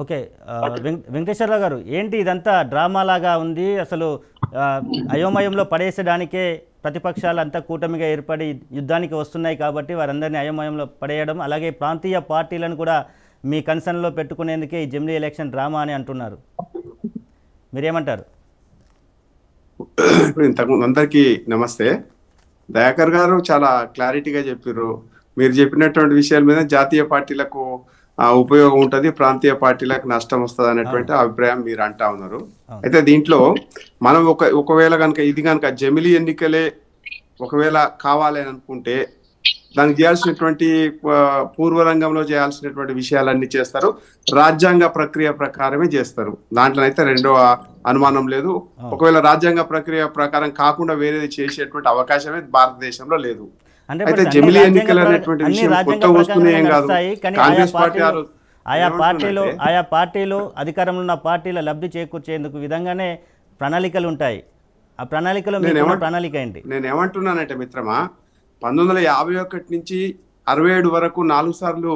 Okay. Venkateswararao గారు, ఏంటి ఇదంతా డ్రామా లాగా ఉంది. అసలు అయోమయంలో పడేసడానికే ప్రతిపక్షాలంతా కూటమిగా ఏర్పడి యుద్ధానికి వస్తున్నాయి కాబట్టి వారందరినీ అయోమయంలో పడేయడం, అలాగే ప్రాంతీయ పార్టీలను కూడా మీ కన్సర్న్లో పెట్టుకునేందుకే ఈ జమిలీ ఎలక్షన్ డ్రామా అని అంటున్నారు. మీరేమంటారు? ఇప్పుడు ఇంతకుముందు అందరికీ నమస్తే. దయాకర్ గారు చాలా క్లారిటీగా చెప్పారు. మీరు చెప్పినటువంటి విషయాల మీద జాతీయ పార్టీలకు ఉపయోగం ఉంటుంది, ప్రాంతీయ పార్టీలకు నష్టం వస్తుంది అనేటువంటి అభిప్రాయం మీరు అంటా ఉన్నారు. అయితే దీంట్లో మనం ఒకవేళ కనుక ఇది కనుక జమిలీ ఎన్నికలే ఒకవేళ కావాలి అని అనుకుంటే దానికి చేయాల్సినటువంటి పూర్వరంగంలో చేయాల్సినటువంటి విషయాలన్నీ చేస్తారు, రాజ్యాంగ ప్రక్రియ ప్రకారమే చేస్తారు. దాంట్లో అయితే రెండవ అనుమానం లేదు. ఒకవేళ రాజ్యాంగ ప్రక్రియ ప్రకారం కాకుండా వేరేది చేసేటువంటి అవకాశమే భారతదేశంలో లేదు. అయితే జమిలీ ఎన్నికలు అనేటువంటి విషయం కొత్త వస్తుంది ఏం కాదు. కాంగ్రెస్ పార్టీ ఆయా పార్టీలు అధికారంలో ఉన్న పార్టీల లబ్ధి చేకూర్చేందుకు విధంగానే ప్రణాళికలు ఉంటాయి. ఆ ప్రణాళికలో ప్రణాళిక ఏంటి? నేను ఏమంటున్నానంటే మిత్రమా, 1951 నుంచి 67 వరకు 4 సార్లు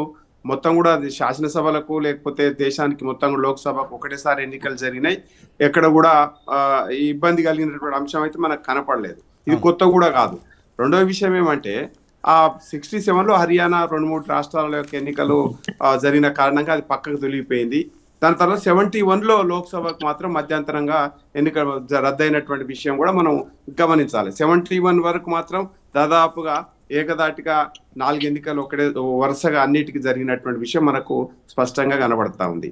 మొత్తం కూడా శాసనసభలకు లేకపోతే దేశానికి మొత్తం లోక్సభకు ఒకటేసారి ఎన్నికలు జరిగినాయి. ఎక్కడ కూడా ఇబ్బంది కలిగినటువంటి అంశం అయితే మనకు కనపడలేదు. ఇది కొత్త కూడా కాదు. రెండవ విషయం ఏమంటే ఆ 67లో హర్యానా 2-3 రాష్ట్రాల యొక్క ఎన్నికలు జరిగిన కారణంగా అది పక్కకు తొలిగిపోయింది. దాని తర్వాత 71లో లోక్సభకు మాత్రం మధ్యంతరంగా ఎన్నికలు రద్దయినటువంటి విషయం కూడా మనం గమనించాలి. 71 వరకు మాత్రం దాదాపుగా ఏకదాటిగా 4 ఎన్నికలు ఒకటే వరుసగా అన్నిటికీ జరిగినటువంటి విషయం మనకు స్పష్టంగా కనబడతా ఉంది.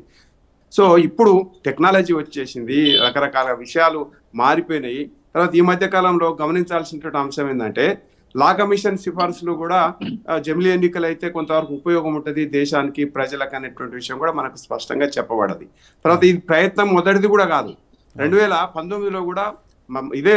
సో ఇప్పుడు టెక్నాలజీ వచ్చేసింది, రకరకాల విషయాలు మారిపోయినాయి. తర్వాత ఈ మధ్య కాలంలో గమనించాల్సినటువంటి అంశం ఏంటంటే లా కమిషన్ సిఫార్సులు కూడా జమిలీ ఎన్నికలు అయితే కొంతవరకు ఉపయోగం ఉంటుంది దేశానికి, ప్రజలకు అనేటువంటి విషయం కూడా మనకు స్పష్టంగా చెప్పబడది. తర్వాత ఈ ప్రయత్నం మొదటిది కూడా కాదు. 2019లో కూడా ఇదే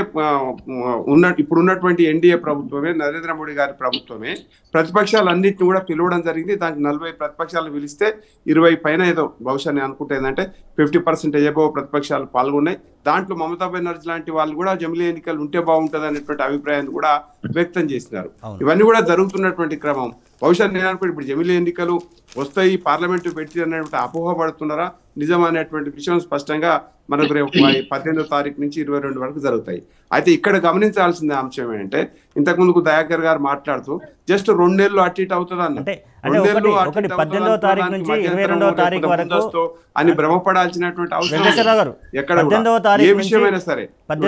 ఇప్పుడు ఉన్నటువంటి ఎన్డీఏ ప్రభుత్వమే, నరేంద్ర మోడీ గారి ప్రభుత్వమే ప్రతిపక్షాలన్నింటినీ కూడా పిలవడం జరిగింది. దానికి 40 ప్రతిపక్షాలు పిలిస్తే 20 పైన ఏదో బహుశా నేను అనుకుంటే ఏంటంటే 50% అబోవ్ ప్రతిపక్షాలు పాల్గొన్నాయి. దాంట్లో మమతా బెనర్జీ లాంటి వాళ్ళు కూడా జమిలీ ఎన్నికలు ఉంటే బాగుంటుంది అనేటువంటి అభిప్రాయాన్ని కూడా వ్యక్తం చేసినారు. ఇవన్నీ కూడా జరుగుతున్నటువంటి క్రమం. బహుశా నేను అనుకుంటే ఇప్పుడు జమిలీ ఎన్నికలు వస్తాయి, పార్లమెంటు పెట్టి అనేటువంటి అపోహపడుతున్నారా, నిజం అనేటువంటి విషయం స్పష్టంగా మనకు రేపు 18వ తారీఖు నుంచి 22 వరకు జరుగుతాయి. అయితే ఇక్కడ గమనించాల్సిన అంశం ఏంటంటే ఇంతకుముందు దయాకర్ గారు మాట్లాడుతూ జస్ట్ 2 నెలలు అటు ఇటు అవుతుంది అన్న, 2 నెలలు 18వ తారీఖు నుంచి 22వ తారీఖు వరకు అని భ్రమపడాల్సినటువంటి అవసరం ఎక్కడ ఏ విషయమైనా సరే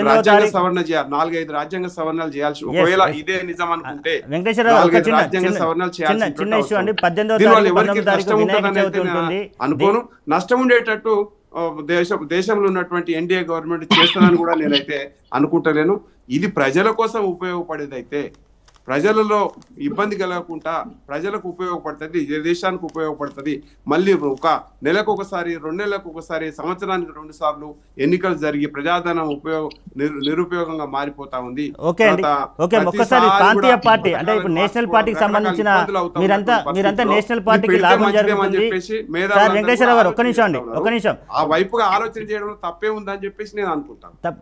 రాజ్యాంగ సవరణ చేయాలి. 4-5 రాజ్యాంగ సవరణలు చేయాల్సి, ఒకవేళ ఇదే నిజం అనుకుంటే 4-5 రాజ్యాంగ సవరణలు చేయాల్సి ఎవరికి నష్టం ఉంటుందని అనుకోను. నష్టం ఉండేటట్టు దేశంలో ఉన్నటువంటి ఎన్డీఏ గవర్నమెంట్ చేస్తుందని కూడా నేనైతే అనుకుంటలేను. ఇది ప్రజల కోసం ఉపయోగపడేదైతే, ప్రజలలో ఇబ్బంది కలగకుండా ప్రజలకు ఉపయోగపడుతుంది, దేశానికి ఉపయోగపడుతుంది. మళ్ళీ ఒక నెలకు ఒకసారి, 2 నెలలకు ఒకసారి, సంవత్సరానికి 2 సార్లు ఎన్నికలు జరిగి ప్రజాధనం నిరుపయోగంగా మారిపోతా ఉంది. ఒక్కసారి ప్రాంతీయ పార్టీ అంటే ఇప్పుడు నేషనల్ పార్టీకి సంబంధించిన మీరంతా నేషనల్ పార్టీకి లాభం జరుగుతుంది. వెంకటేశ్వరరావు గారు ఒక్క నిమిషం, ఆ వైపుగా ఆలోచన చేయడం తప్పే ఉందని చెప్పేసి నేను అనుకుంటాను.